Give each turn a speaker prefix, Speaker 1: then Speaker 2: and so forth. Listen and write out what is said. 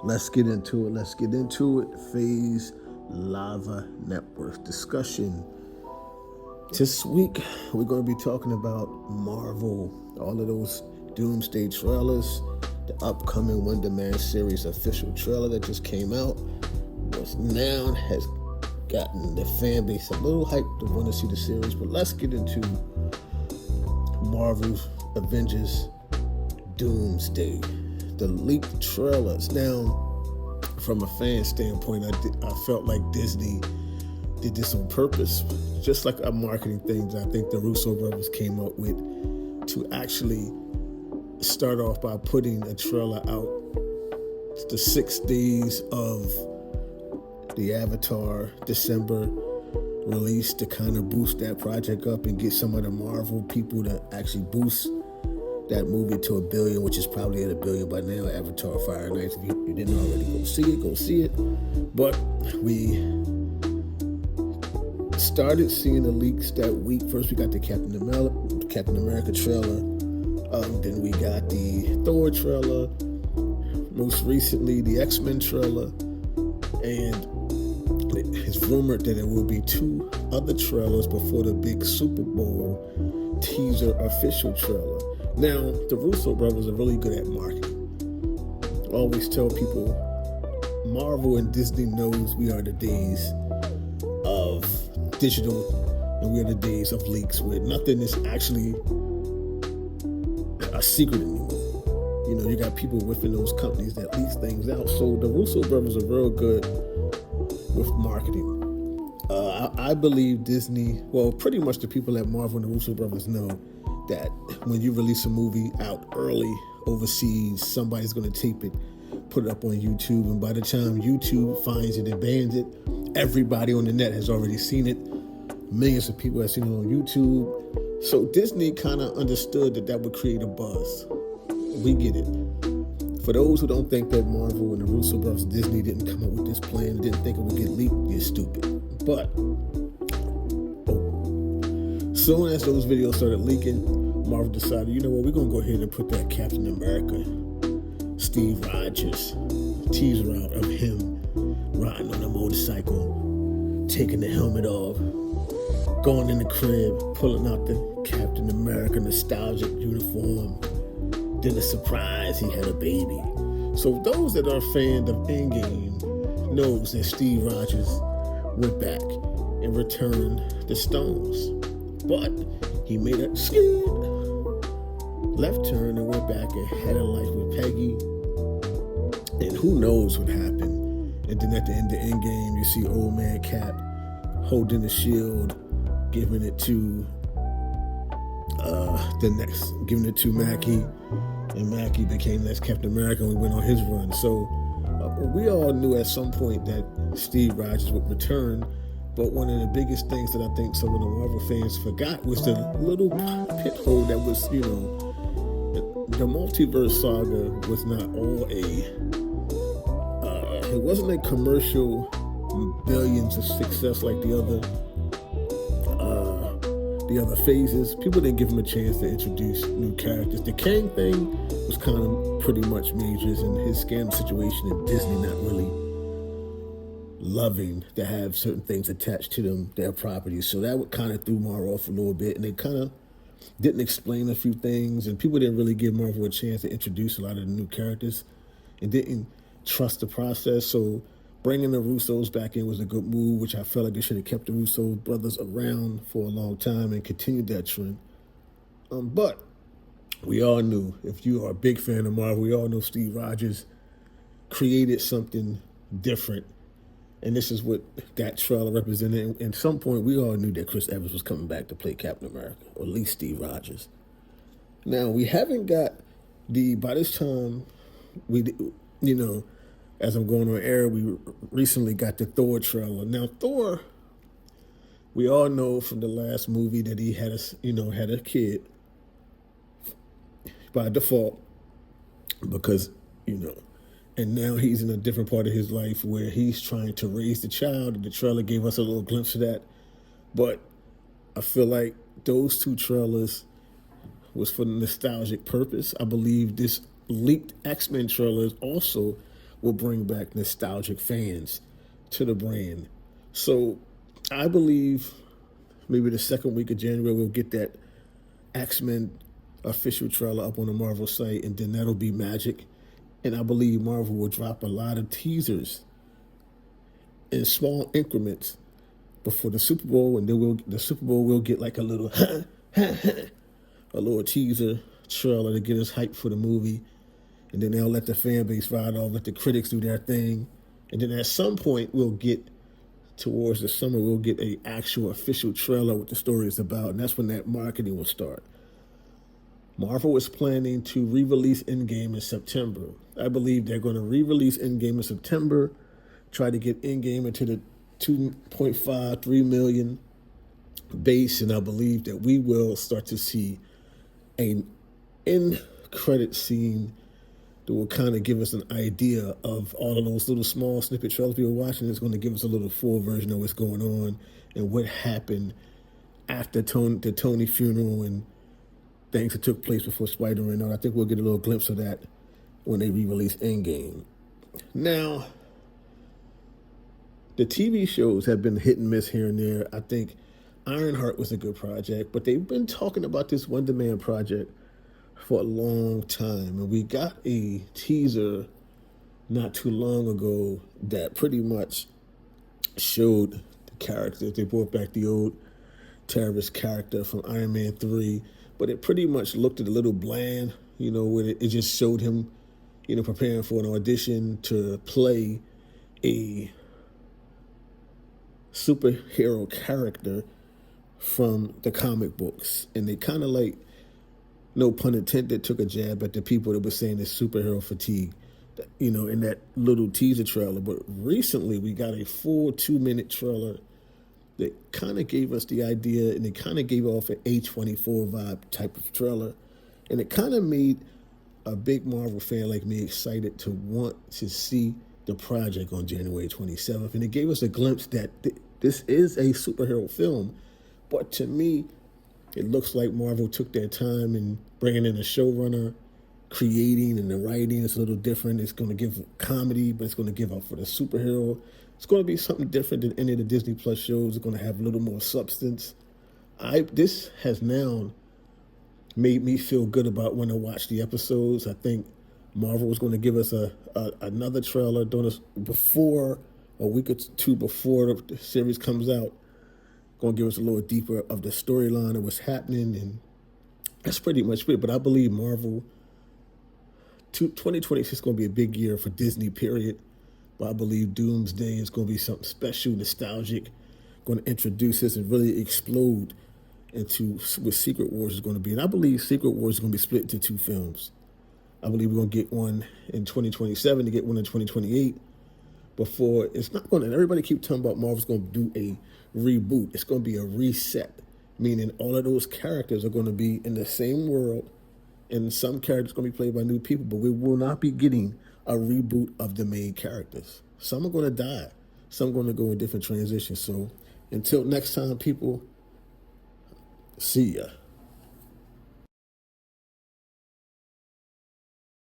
Speaker 1: Let's get into it. Let's get into it. Phase Lava Network discussion. This week, we're going to be talking about Marvel, all of those Doomsday trailers, the upcoming Wonder Man series official trailer that just came out, was now has gotten the fan base a little hyped to want to see the series. But let's get into Marvel's Avengers Doomsday, the leaked trailers. Now, from a fan standpoint, I felt like Disney did this on purpose, just like a marketing things I think the Russo brothers came up with, to actually start off by putting a trailer out the 6 days of the Avatar December release to kind of boost that project up and get some of the Marvel people to actually boost that movie to $1 billion, which is probably at $1 billion by now. Avatar Fire and Ice. If you didn't already, go see it. But we started seeing the leaks that week. First, we got the Captain America trailer. Then we got the Thor trailer. Most recently, the X-Men trailer. And it's rumored that there will be 2 other trailers before the big Super Bowl teaser official trailer. Now, the Russo brothers are really good at marketing. I always tell people, Marvel and Disney knows we are the days of digital and we are the days of leaks where nothing is actually a secret anymore. You know, you got people within those companies that leak things out. So the Russo brothers are real good with marketing. I believe Disney, well, pretty much the people at Marvel and the Russo brothers know that when you release a movie out early overseas, somebody's going to tape it, put it up on YouTube, and by the time YouTube finds it and bans it, everybody on the net has already seen it. Millions of people have seen it on YouTube. So Disney kind of understood that would create a buzz. We get it. For those who don't think that Marvel and the Russo brothers, Disney didn't come up with this plan, didn't think it would get leaked, you're stupid. But soon as those videos started leaking, Marvel decided, you know what, we're going to go ahead and put that Captain America, Steve Rogers teaser out of him riding on a motorcycle, taking the helmet off, going in the crib, pulling out the Captain America nostalgic uniform. Then a surprise, he had a baby. So those that are fans of Endgame knows that Steve Rogers went back and returned the stones. But he made a left turn and went back and had a life with Peggy. And who knows what happened. And then at the end of Endgame, you see old man Cap holding the shield, giving it to giving it to Mackie. And Mackie became next Captain America and we went on his run. So we all knew at some point that Steve Rogers would return. But one of the biggest things that I think some of the Marvel fans forgot was the little pit hole that was, you know, the multiverse saga was not all it wasn't a commercial billions of success like the other phases. People didn't give him a chance to introduce new characters. The Kang thing was kind of pretty much majors in his scam situation and Disney not really loving to have certain things attached to them, their properties. So that would kind of threw Marvel off a little bit, and they kind of didn't explain a few things, and people didn't really give Marvel a chance to introduce a lot of the new characters and didn't trust the process. So bringing the Russos back in was a good move, which I felt like they should have kept the Russo brothers around for a long time and continued that trend. But we all knew, if you are a big fan of Marvel, we all know Steve Rogers created something different. And this is what that trailer represented. And at some point, we all knew that Chris Evans was coming back to play Captain America, or at least Steve Rogers. Now, we haven't got by this time, as I'm going on air, we recently got the Thor trailer. Now, Thor, we all know from the last movie that he had a kid by default because, and now he's in a different part of his life where he's trying to raise the child. And the trailer gave us a little glimpse of that. But I feel like those 2 trailers was for nostalgic purpose. I believe this leaked X-Men trailer is also will bring back nostalgic fans to the brand. So I believe maybe the second week of January we'll get that X-Men official trailer up on the Marvel site, and then that'll be magic. And I believe Marvel will drop a lot of teasers in small increments before the Super Bowl, and then the Super Bowl will get like a little a little teaser trailer to get us hyped for the movie, and then they'll let the fan base ride off, let the critics do their thing, and then at some point we'll get towards the summer we'll get a actual official trailer what the story is about, and that's when that marketing will start. Marvel is planning to re-release Endgame in September. I believe they're going to re-release Endgame in September, try to get Endgame into the 2.5, 3 million base, and I believe that we will start to see an end credit scene that will kind of give us an idea of all of those little small snippet trailers we were watching. It's going to give us a little full version of what's going on and what happened after the Tony funeral and things that took place before Spider-Man. I think we'll get a little glimpse of that when they re-release Endgame. Now, the TV shows have been hit and miss here and there. I think Ironheart was a good project, but they've been talking about this Wonder Man project for a long time. And we got a teaser not too long ago that pretty much showed the characters. They brought back the old terrorist character from Iron Man 3, but it pretty much looked a little bland, where it just showed him, preparing for an audition to play a superhero character from the comic books. And they kind of like, no pun intended, took a jab at the people that were saying it's superhero fatigue, in that little teaser trailer. But recently we got a full 2-minute trailer that kind of gave us the idea, and it kind of gave off an A24 vibe type of trailer. And it kind of made a big Marvel fan like me excited to want to see the project on January 27th. And it gave us a glimpse that this is a superhero film. But to me, it looks like Marvel took their time in bringing in a showrunner, creating, and the writing is a little different. It's going to give comedy, but it's going to give up for the superhero. It's going to be something different than any of the Disney Plus shows. It's going to have a little more substance. This has now made me feel good about when I watch the episodes. I think Marvel is going to give us another trailer before a week or two before the series comes out. Going to give us a little deeper of the storyline of what's happening, and that's pretty much it. But I believe Marvel 2026 is going to be a big year for Disney, period. But I believe Doomsday is going to be something special, nostalgic, going to introduce us and really explode into what Secret Wars is going to be. And I believe Secret Wars is going to be split into 2 films. I believe we're going to get one in 2027 to get one in 2028. Before it's not going to, everybody keep talking about Marvel's going to do a reboot. It's going to be a reset, meaning all of those characters are going to be in the same world, and some characters are going to be played by new people, but we will not be getting a reboot of the main characters. Some are going to die. Some are going to go in different transitions. So until next time, people, see ya.